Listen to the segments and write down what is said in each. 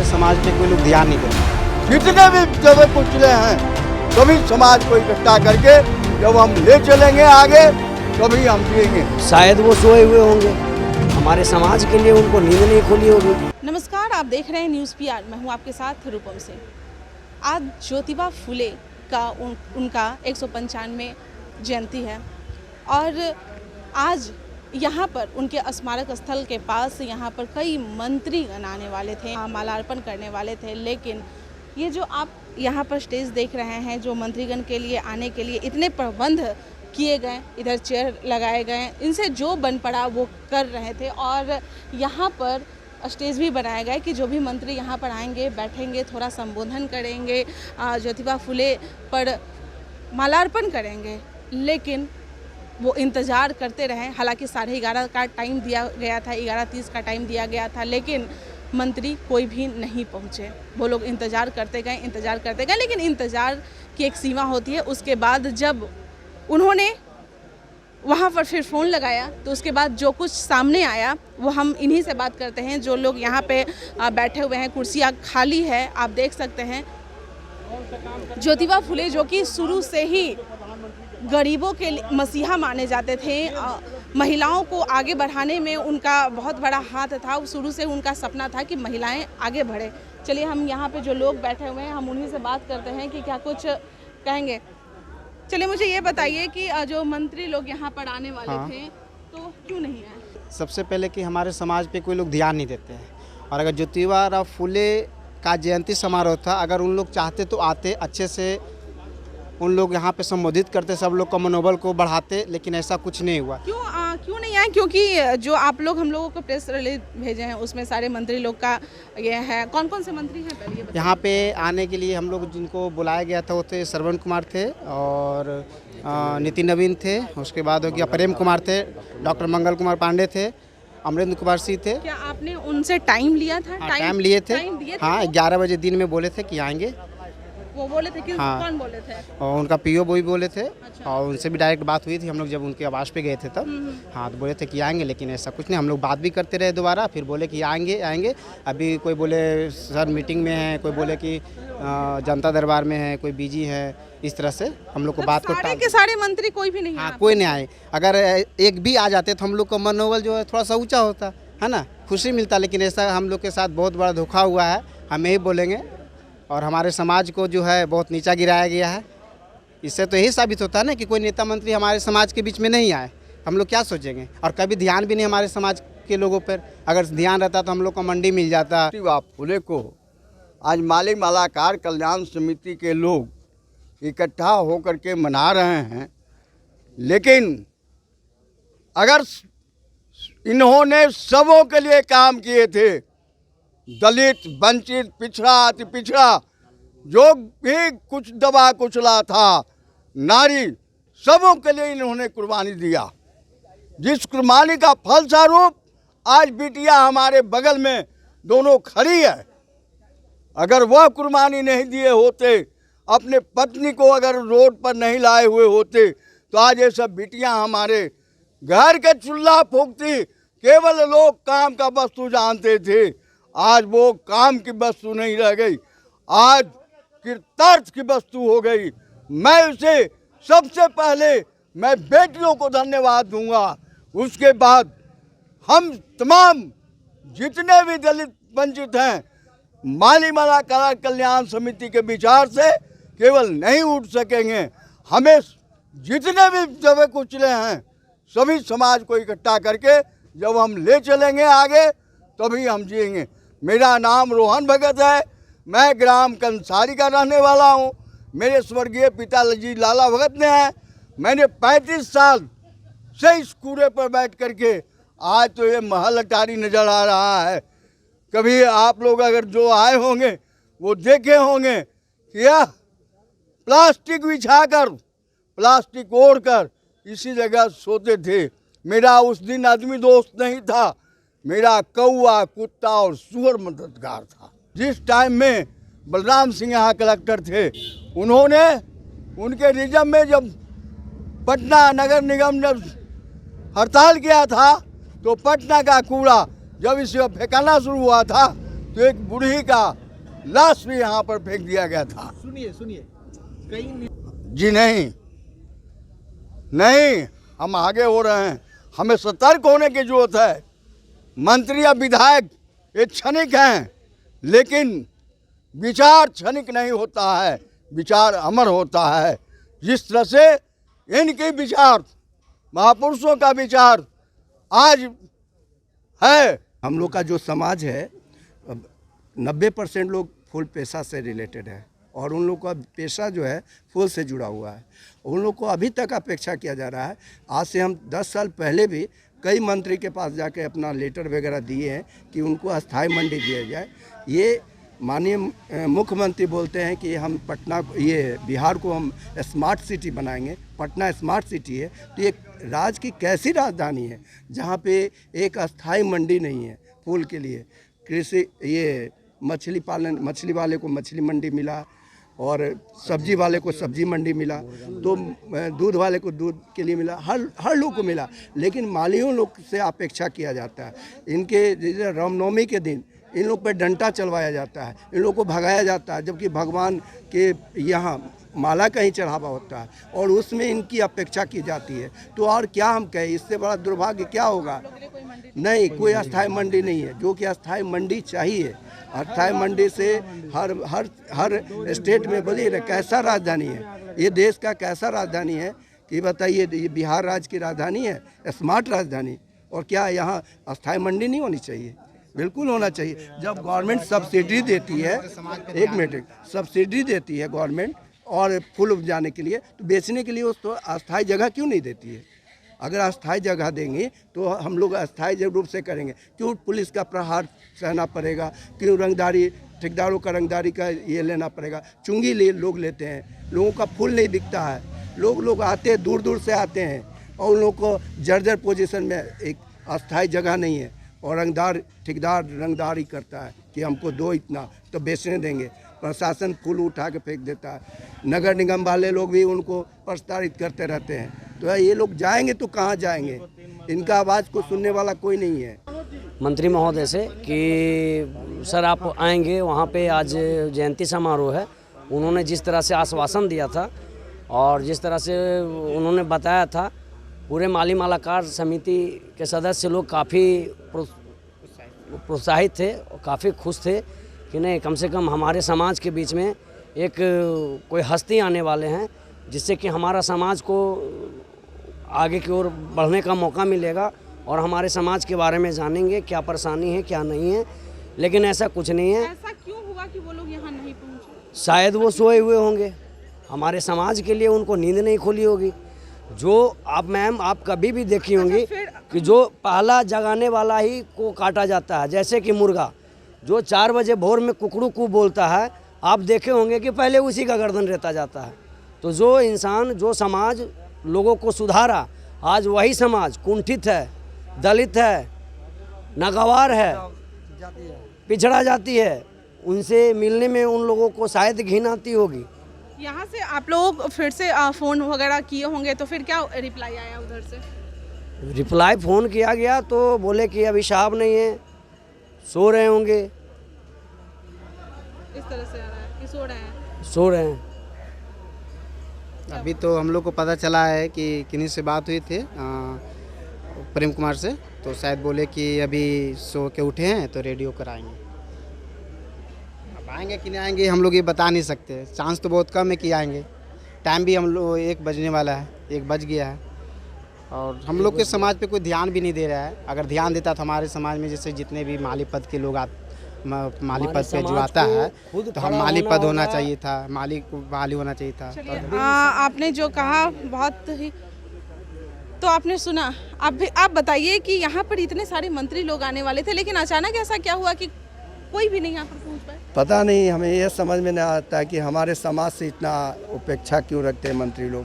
हमारे समाज पे कोई लोग ध्यान नहीं देते। जितने भी दबे कुचले हैं सभी समाज को इकट्ठा करके जब हम ले चलेंगे आगे तभी हम जिएंगे। शायद वो सोए हुए होंगे, हमारे समाज के लिए उनको नींद नहीं खुली होगी। नमस्कार, आप देख रहे हैं न्यूज़ पीआर। मैं हूं आपके साथ रूपम सिंह। आज ज्योतिबा फुले का उनका 195 जयंती है और आज यहाँ पर उनके स्मारक स्थल के पास यहाँ पर कई मंत्रीगण आने वाले थे, माल्यार्पण करने वाले थे। लेकिन ये जो आप यहाँ पर स्टेज देख रहे हैं, जो मंत्रीगण के लिए आने के लिए इतने प्रबंध किए गए, इधर चेयर लगाए गए, इनसे जो बन पड़ा वो कर रहे थे। और यहाँ पर स्टेज भी बनाया गया कि जो भी मंत्री यहाँ पर आएंगे, बैठेंगे, थोड़ा संबोधन करेंगे, ज्योतिबा फुले पर माल्यार्पण करेंगे। लेकिन वो इंतज़ार करते रहे। हालांकि 11:30 का टाइम दिया गया था, 11:30 का टाइम दिया गया था, लेकिन मंत्री कोई भी नहीं पहुँचे। वो लोग इंतज़ार करते गए, लेकिन इंतज़ार की एक सीमा होती है। उसके बाद जब उन्होंने वहाँ पर फिर फ़ोन लगाया तो उसके बाद जो कुछ सामने आया वो हम इन्हीं से बात करते हैं। जो लोग यहाँ पे बैठे हुए हैं, कुर्सियाँ खाली है, आप देख सकते हैं। ज्योतिबा फुले जो कि शुरू से ही गरीबों के मसीहा माने जाते थे, महिलाओं को आगे बढ़ाने में उनका बहुत बड़ा हाथ था। शुरू से उनका सपना था कि महिलाएं आगे बढ़े। चलिए हम यहाँ पे जो लोग बैठे हुए हैं हम उन्हीं से बात करते हैं कि क्या कुछ कहेंगे। चलिए मुझे ये बताइए कि जो मंत्री लोग यहाँ पर आने वाले थे तो क्यों नहीं आए? सबसे पहले कि हमारे समाज पे कोई लोग ध्यान नहीं देते हैं। और अगर ज्योतिबा फुले का जयंती समारोह था, अगर उन लोग चाहते तो आते, अच्छे से उन लोग यहाँ पे संबोधित करते, सब लोग का मनोबल को बढ़ाते, लेकिन ऐसा कुछ नहीं हुआ। क्यों नहीं आए? क्योंकि जो आप लोग हम लोगों को प्रेस रिलीज भेजे हैं उसमें सारे मंत्री लोग का ये है। कौन कौन से मंत्री हैं पहले ये बताइए। यहाँ पे आने के लिए हम लोग जिनको बुलाया गया था वो थे श्रवण कुमार थे और नितिन नवीन थे, उसके बाद हो गया प्रेम कुमार थे, डॉक्टर मंगल कुमार पांडे थे, अमरेंद्र कुमार सिंह थे। क्या आपने उनसे टाइम लिया था? टाइम लिए थे। हाँ, 11 बजे दिन में बोले थे कि आएंगे। वो बोले थे कि कौन बोले थे? और उनका पीओ भी बोले थे। अच्छा। और उनसे भी डायरेक्ट बात हुई थी हम लोग जब उनके आवास पे गए थे तब। हाँ, तो बोले थे कि आएंगे, लेकिन ऐसा कुछ नहीं। हम लोग बात भी करते रहे दोबारा, फिर बोले कि आएंगे। अभी कोई बोले सर मीटिंग में है, कोई बोले कि जनता दरबार में है, कोई बिजी है। इस तरह से हम लोग को बात को सारे के सारे मंत्री कोई भी नहीं आए। कोई नहीं आए। अगर एक भी आ जाते तो हम लोग का मनोबल जो है थोड़ा सा ऊँचा होता है ना, खुशी मिलता। लेकिन ऐसा हम लोग के साथ बहुत बड़ा धोखा हुआ है, हम यही बोलेंगे। और हमारे समाज को जो है बहुत नीचा गिराया गया है। इससे तो यही साबित होता है ना कि कोई नेता मंत्री हमारे समाज के बीच में नहीं आए। हम लोग क्या सोचेंगे? और कभी ध्यान भी नहीं हमारे समाज के लोगों पर। अगर ध्यान रहता तो हम लोग को मंडी मिल जाता। ज्योतिबा फुले को आज माली मालाकार कल्याण समिति के लोग इकट्ठा होकर के मना रहे हैं। लेकिन अगर इन्होंने सबों के लिए काम किए थे, दलित, वंचित, पिछड़ा, अति पिछड़ा, जो भी कुछ दबा कुचला था, नारी, सबों के लिए इन्होंने कुर्बानी दिया। जिस कुर्बानी का फलस्वरूप आज बिटिया हमारे बगल में दोनों खड़ी है। अगर वह कुर्बानी नहीं दिए होते, अपने पत्नी को अगर रोड पर नहीं लाए हुए होते, तो आज ये सब बिटियां हमारे घर के चूल्हा फूंकती। केवल लोग काम का वस्तु जानते थे, आज वो काम की वस्तु नहीं रह गई, आज कृतार्थ की वस्तु हो गई। मैं उसे सबसे पहले मैं बेटियों को धन्यवाद दूंगा। उसके बाद हम तमाम जितने भी दलित वंचित हैं, माली मालाकार कल्याण समिति के विचार से केवल नहीं उठ सकेंगे। हमें जितने भी दबे कुचले हैं सभी समाज को इकट्ठा करके जब हम ले चलेंगे आगे तभी हम जिएंगे। मेरा नाम रोहन भगत है, मैं ग्राम कंसारी का रहने वाला हूँ। मेरे स्वर्गीय पिताजी लाला भगत ने है। मैंने 35 साल से इस कूड़े पर बैठ करके आज तो ये महल अटारी नज़र आ रहा है। कभी आप लोग अगर जो आए होंगे वो देखे होंगे कि यह प्लास्टिक बिछाकर, प्लास्टिक ओढ़कर इसी जगह सोते थे। मेरा उस दिन आदमी दोस्त नहीं था, मेरा कौआ, कुत्ता और सुअर मददगार था। जिस टाइम में बलराम सिंह यहाँ कलेक्टर थे, उन्होंने उनके निज़म में जब पटना नगर निगम जब हड़ताल किया था तो पटना का कूड़ा जब इसे फेंकाना शुरू हुआ था तो एक बूढ़ी का लाश भी यहाँ पर फेंक दिया गया था। सुनिए कहीं जी नहीं, हम आगे हो रहे हैं। हमें सतर्क होने की जरूरत है। मंत्री या विधायक ये क्षणिक हैं, लेकिन विचार क्षणिक नहीं होता है, विचार अमर होता है। जिस तरह से इनके विचार, महापुरुषों का विचार आज है। हम लोग का जो समाज है 90% लोग फूल पेशा से रिलेटेड है और उन लोग का पेशा जो है फूल से जुड़ा हुआ है। उन लोग को अभी तक अपेक्षा किया जा रहा है। आज से हम 10 साल पहले भी कई मंत्री के पास जाके अपना लेटर वगैरह दिए हैं कि उनको अस्थाई मंडी दिया जाए। ये माननीय मुख्यमंत्री बोलते हैं कि हम पटना, ये बिहार को हम स्मार्ट सिटी बनाएंगे। पटना स्मार्ट सिटी है तो ये राज्य की कैसी राजधानी है जहाँ पे एक अस्थाई मंडी नहीं है फूल के लिए। कृषि, ये मछली पालन, मछली वाले को मछली मंडी मिला और सब्जी वाले को सब्जी मंडी मिला, तो दूध वाले को दूध के लिए मिला, हर लोग को मिला। लेकिन मालियों लोग से अपेक्षा किया जाता है। इनके जैसे रामनवमी के दिन इन लोग पे डंडा चलवाया जाता है, इन लोग को भगाया जाता है, जबकि भगवान के यहाँ माला का ही चढ़ावा होता है और उसमें इनकी अपेक्षा की जाती है। तो और क्या हम कहें, इससे बड़ा दुर्भाग्य क्या होगा। नहीं, कोई अस्थाई मंडी नहीं है, जो कि अस्थाई मंडी चाहिए। अस्थाई मंडी से हर स्टेट में बोलिए कैसा राजधानी है, ये देश का कैसा राजधानी है कि बताइए। ये बिहार राज्य की राजधानी है, स्मार्ट राजधानी, और क्या यहाँ अस्थाई मंडी नहीं होनी चाहिए? बिल्कुल होना चाहिए। जब गवर्नमेंट सब्सिडी देती है, एक मिनट, सब्सिडी देती है गवर्नमेंट और फूल उपजाने के लिए, तो बेचने के लिए उसको अस्थाई जगह क्यों नहीं देती है? अगर अस्थाई जगह देंगे तो हम लोग अस्थाई रूप से करेंगे। क्यों पुलिस का प्रहार सहना पड़ेगा? क्यों रंगदारी, ठेकेदारों का रंगदारी का ये लेना पड़ेगा? चुंगी लोग लेते हैं, लोगों का फूल नहीं बिकता है। लोग आते हैं, दूर दूर से आते हैं और उन लोगों को जर्जर पोजीशन में, एक अस्थाई जगह नहीं है और ठेकेदार रंगदारी करता है कि हमको दो इतना तो बेचने देंगे। प्रशासन फूल उठा के फेंक देता है। नगर निगम वाले लोग भी उनको प्रताड़ित करते रहते हैं। तो ये लोग जाएंगे तो कहाँ जाएंगे? इनका आवाज़ को सुनने वाला कोई नहीं है। मंत्री महोदय से कि सर आप आएंगे वहाँ पे, आज जयंती समारोह है। उन्होंने जिस तरह से आश्वासन दिया था और जिस तरह से उन्होंने बताया था, पूरे माली मालाकार समिति के सदस्य लोग काफ़ी प्रोत्साहित थे और काफ़ी खुश थे कि नहीं, कम से कम हमारे समाज के बीच में एक कोई हस्ती आने वाले हैं जिससे कि हमारा समाज को आगे की ओर बढ़ने का मौका मिलेगा और हमारे समाज के बारे में जानेंगे क्या परेशानी है क्या नहीं है। लेकिन ऐसा कुछ नहीं है। ऐसा क्यों हुआ कि वो लोग यहाँ नहीं पहुँचे? शायद वो सोए हुए होंगे, हमारे समाज के लिए उनको नींद नहीं खुली होगी। जो आप मैम, आप कभी भी देखी होंगी कि जो पहला जगाने वाला ही को काटा जाता है, जैसे कि मुर्गा जो 4 बजे भोर में कुकड़ू कू बोलता है, आप देखे होंगे कि पहले उसी का गर्दन रहता जाता है। तो जो इंसान, जो समाज लोगों को सुधारा, आज वही समाज कुंठित है, दलित है, नागवार है, पिछड़ा जाती है। उनसे मिलने में उन लोगों को शायद घिन आती होगी। यहाँ से आप लोग फिर से फ़ोन वगैरह किए होंगे, तो फिर क्या रिप्लाई आया उधर से? रिप्लाई फ़ोन किया गया तो बोले कि अभी साहब नहीं है, सो रहे होंगे। इस तरह से आ रहा है कि सो रहे हैं? सो रहे हैं। अभी तो हम लोग को पता चला है कि किन्हीं से बात हुई थी प्रेम कुमार से, तो शायद बोले कि अभी सो के उठे हैं तो रेडियो कराएंगे। अब आएंगे कि नहीं आएंगे हम लोग ये बता नहीं सकते। चांस तो बहुत कम है कि आएंगे। टाइम भी हम लोग 1 बजने वाला है, 1 बज गया है और हम लोग के समाज पे कोई ध्यान भी नहीं दे रहा है। अगर ध्यान देता तो हमारे समाज में जैसे जितने भी माली पद के लोग माली पद पे जो आता है तो हम माली पद होना चाहिए था, माली को बहाली होना चाहिए था। आपने जो कहा बहुत ही, तो आपने सुना। आप बताइए कि यहाँ पर इतने सारे मंत्री लोग आने वाले थे, लेकिन अचानक ऐसा क्या हुआ कि कोई भी नहीं यहाँ पर पहुँच पाए? पता नहीं, हमें यह समझ में नहीं आता कि हमारे समाज से इतना उपेक्षा क्यों रखते हैं मंत्री लोग,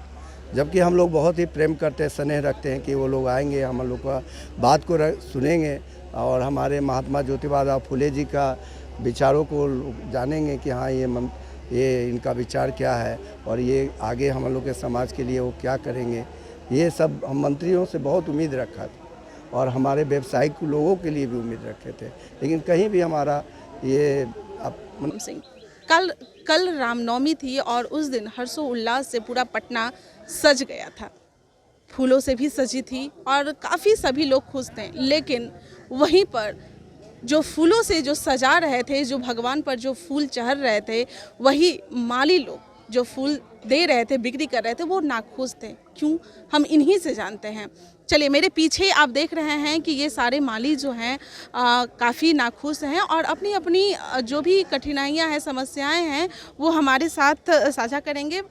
जबकि हम लोग बहुत ही प्रेम करते हैं, स्नेह रखते हैं कि वो लोग आएंगे, हम लोग का बात को सुनेंगे और हमारे महात्मा ज्योतिबा फुले जी का विचारों को जानेंगे कि हाँ ये इनका विचार क्या है और ये आगे हम लोग के समाज के लिए वो क्या करेंगे। ये सब हम मंत्रियों से बहुत उम्मीद रखा था और हमारे व्यवसायिक लोगों के लिए भी उम्मीद रखे थे, लेकिन कहीं भी हमारा ये सिंह, कल रामनवमी थी और उस दिन हर्षोल्लास से पूरा पटना सज गया था, फूलों से भी सजी थी और काफ़ी सभी लोग खुश थे। लेकिन वहीं पर जो फूलों से जो सजा रहे थे, जो भगवान पर जो फूल चढ़ रहे थे, वही माली लोग जो फूल दे रहे थे, बिक्री कर रहे थे, वो नाखुश थे। क्यों, हम इन्हीं से जानते हैं। चलिए, मेरे पीछे आप देख रहे हैं कि ये सारे माली जो हैं काफ़ी नाखुश हैं और अपनी अपनी जो भी कठिनाइयां हैं, समस्याएं हैं, वो हमारे साथ साझा करेंगे।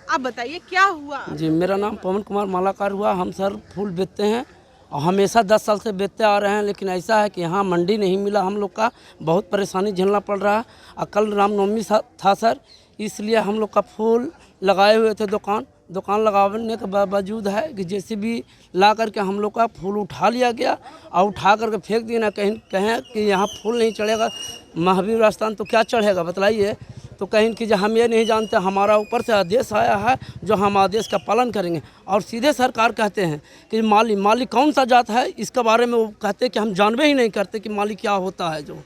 आप बताइए क्या हुआ? जी, मेरा नाम पवन कुमार मालाकार हुआ। हम सर फूल बेचते हैं और हमेशा 10 साल से बेचते आ रहे हैं, लेकिन ऐसा है कि यहाँ मंडी नहीं मिला हम लोग का, बहुत परेशानी झेलना पड़ रहा है। और कल रामनवमी था सर, इसलिए हम लोग का फूल लगाए हुए थे। दुकान लगाने के बावजूद है कि जैसे भी ला करके हम लोग का फूल उठा लिया गया और उठा करके फेंक दिया। ना कहें कि यहाँ फूल नहीं चढ़ेगा, महावीर स्थान तो क्या चढ़ेगा बताइए। तो कहीं कि हम ये नहीं जानते, हमारा ऊपर से आदेश आया है जो हम आदेश का पालन करेंगे। और सीधे सरकार कहते हैं कि माली कौन सा जात है, इसके बारे में वो कहते हैं कि हम जानबे ही नहीं करते कि माली क्या होता है। जो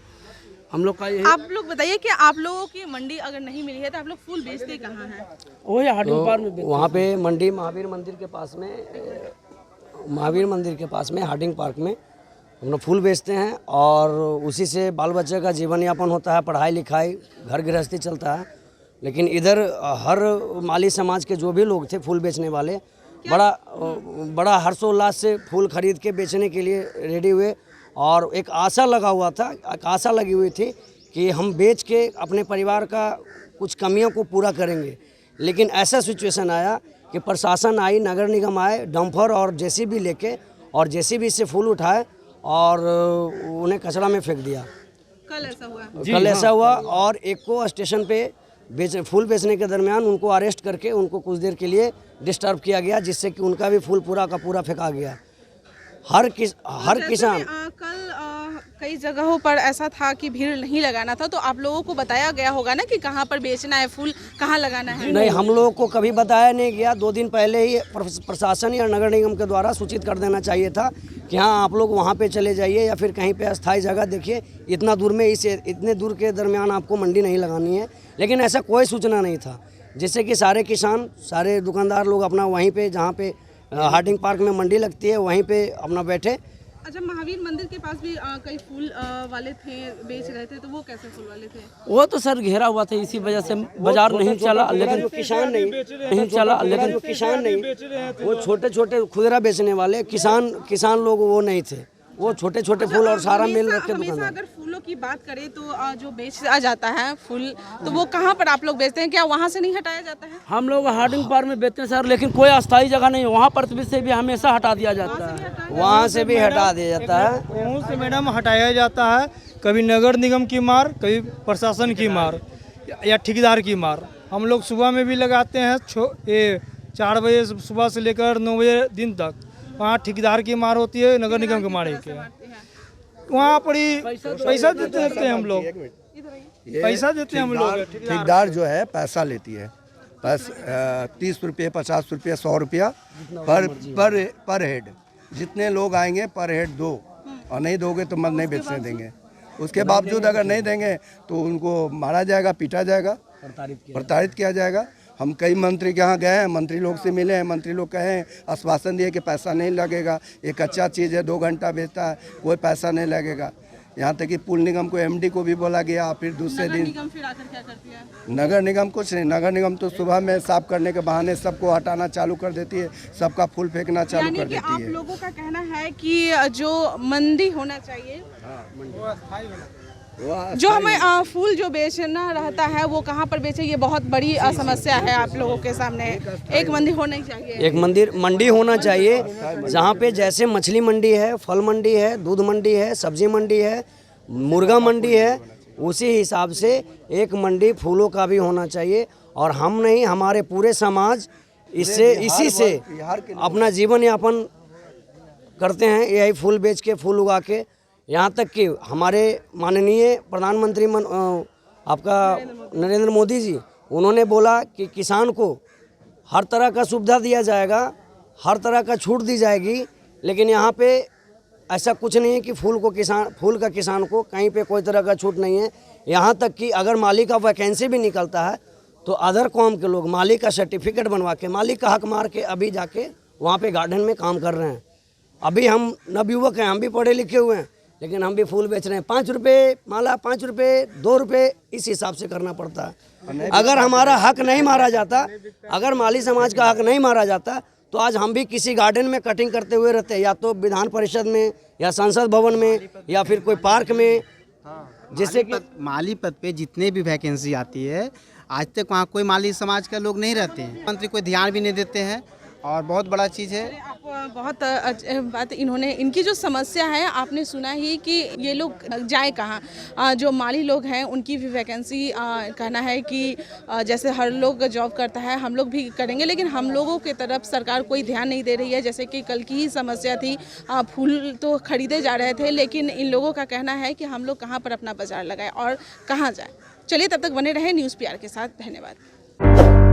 हम लोग का ये, आप लोग बताइए कि आप लोगों की मंडी अगर नहीं मिली है तो आप लोग फूल बेचते कहाँ हैं? वही हार्डिंग पार्क में वहाँ पे मंडी महावीर मंदिर के पास में हार्डिंग पार्क में हम लोग फूल बेचते हैं और उसी से बाल बच्चे का जीवन यापन होता है, पढ़ाई लिखाई, घर गृहस्थी चलता है। लेकिन इधर हर माली समाज के जो भी लोग थे फूल बेचने वाले, बड़ा हर्षोल्लास से फूल खरीद के बेचने के लिए रेडी हुए और एक आशा लगी हुई थी कि हम बेच के अपने परिवार का कुछ कमियों को पूरा करेंगे। लेकिन ऐसा सिचुएशन आया कि प्रशासन आई, नगर निगम आए, डंपर और जेसीबी लेके, और जेसीबी से फूल उठाए और उन्हें कचरा में फेंक दिया। कल ऐसा हुआ और एक को स्टेशन पे फूल बेचने के दरमियान उनको अरेस्ट करके उनको कुछ देर के लिए डिस्टर्ब किया गया, जिससे कि उनका भी फूल पूरा का पूरा फेंका गया। हर किसान कल कई जगहों पर ऐसा था कि भीड़ नहीं लगाना था, तो आप लोगों को बताया गया होगा ना कि कहाँ पर बेचना है फूल, कहाँ लगाना है? नहीं, हम लोगों को कभी बताया नहीं गया। 2 दिन पहले ही प्रशासन या नगर निगम के द्वारा सूचित कर देना चाहिए था कि हाँ, आप लोग वहाँ पे चले जाइए या फिर कहीं पे अस्थायी जगह देखिए, इतना दूर में इतने दूर के दरमियान आपको मंडी नहीं लगानी है। लेकिन ऐसा कोई सूचना नहीं था, जिससे कि सारे किसान, सारे दुकानदार लोग अपना वहीं पे, जहाँ पे हार्डिंग पार्क में मंडी लगती है, वहीं पे अपना बैठे। अच्छा, महावीर मंदिर के पास भी कई फूल वाले थे, बेच रहे थे, तो वो कैसे फूल वाले थे? वो तो सर घेरा हुआ था, इसी वजह से बाजार नहीं चला। लेकिन किसान नहीं, वो छोटे छोटे खुदरा बेचने वाले किसान लोग वो नहीं थे, वो छोटे छोटे फूल और सारा मिल रखे दुकान। अगर फूलों की बात करें तो जो बेचा जाता है फूल, तो वो कहाँ पर आप लोग बेचते हैं? क्या वहाँ से नहीं हटाया जाता है? हम लोग हार्डिंग पार्क में बेचते हैं सर, लेकिन कोई अस्थायी जगह नहीं है, वहाँ पर से भी हमेशा हटा दिया जाता है। वहाँ से भी हटा दिया जाता है, वहाँ से मैडम हटाया जाता है। कभी नगर निगम की मार, कभी प्रशासन की मार या ठेकेदार की मार। हम लोग सुबह में भी लगाते हैं, 4 बजे सुबह से लेकर 9 बजे दिन तक। वहाँ ठेकेदार की मार होती है, नगर निगम की मार है। वहाँ पर ही पैसा देते हैं हम लोग, पैसा देते हैं हम लोग। ठेकेदार जो है पैसा लेती है, बस 30 रुपये, 50 रुपये, 100 रुपया पर हेड। जितने लोग आएंगे पर हेड दो, और नहीं दोगे तो मत नहीं बेचने देंगे। उसके बावजूद अगर नहीं देंगे तो उनको मारा जाएगा, पीटा जाएगा, प्रताड़ित किया जाएगा। हम कई मंत्री के यहाँ गए हैं, मंत्री लोग से मिले हैं, मंत्री लोग कहे, आश्वासन दिए कि पैसा नहीं लगेगा, ये कच्चा चीज़ है, 2 घंटा बेचता है, कोई पैसा नहीं लगेगा। यहाँ तक कि पुल निगम को, एमडी को भी बोला गया। फिर दूसरे दिन निगम फिर आकर क्या करती है? नगर निगम कुछ नहीं, नगर निगम तो सुबह में साफ करने के बहाने सबको हटाना चालू कर देती है, सबका फूल फेंकना चालू कर देती आप है। लोगों का कहना है कि जो मंडी होना चाहिए, जो हमें फूल जो बेचना रहता है वो कहाँ पर बेचे, ये बहुत बड़ी समस्या है आप लोगों के सामने। एक मंडी होनी चाहिए, एक मंडी होना चाहिए, जहाँ पे जैसे मछली मंडी है, फल मंडी है, दूध मंडी है, सब्जी मंडी है, मुर्गा मंडी है, उसी हिसाब से एक मंडी फूलों का भी होना चाहिए। और हम नहीं, हमारे पूरे समाज इसी से अपना जीवन यापन करते हैं, यही फूल बेच के, फूल उगा के। यहाँ तक कि हमारे माननीय प्रधानमंत्री आपका नरेंद्र मोदी जी, उन्होंने बोला कि किसान को हर तरह का सुविधा दिया जाएगा, हर तरह का छूट दी जाएगी। लेकिन यहाँ पे ऐसा कुछ नहीं है कि फूल का किसान को कहीं पे कोई तरह का छूट नहीं है। यहाँ तक कि अगर माली का वैकेंसी भी निकलता है तो अदर कौम के लोग माली का सर्टिफिकेट बनवा के, माली का हक मार के अभी जाके वहाँ पे गार्डन में काम कर रहे हैं। अभी हम नवयुवक हैं, हम भी पढ़े लिखे हुए हैं, लेकिन हम भी फूल बेच रहे हैं। 5 रुपये माला, 5 रुपये, 2 रुपये, इस हिसाब से करना पड़ता है। अगर हमारा हक नहीं मारा जाता, अगर माली समाज का हक नहीं मारा जाता तो आज हम भी किसी गार्डन में कटिंग करते हुए रहते, या तो विधान परिषद में या संसद भवन में या फिर कोई पार्क में। जैसे कि माली पद पे जितने भी वैकेंसी आती है, आज तक वहाँ कोई माली समाज के लोग नहीं रहते हैं। मंत्री कोई ध्यान भी नहीं देते हैं और बहुत बड़ा चीज़ है। आप बहुत बात इन्होंने, इनकी जो समस्या है आपने सुना ही कि ये लोग जाए कहाँ। जो माली लोग हैं उनकी भी वैकेंसी कहना है कि जैसे हर लोग जॉब करता है हम लोग भी करेंगे, लेकिन हम लोगों की तरफ सरकार कोई ध्यान नहीं दे रही है। जैसे कि कल की ही समस्या थी, फूल तो खरीदे जा रहे थे, लेकिन इन लोगों का कहना है कि हम लोग कहाँ पर अपना बाजार लगाएं और कहाँ जाए। चलिए तब तक बने रहे न्यूज़ PR के साथ। धन्यवाद।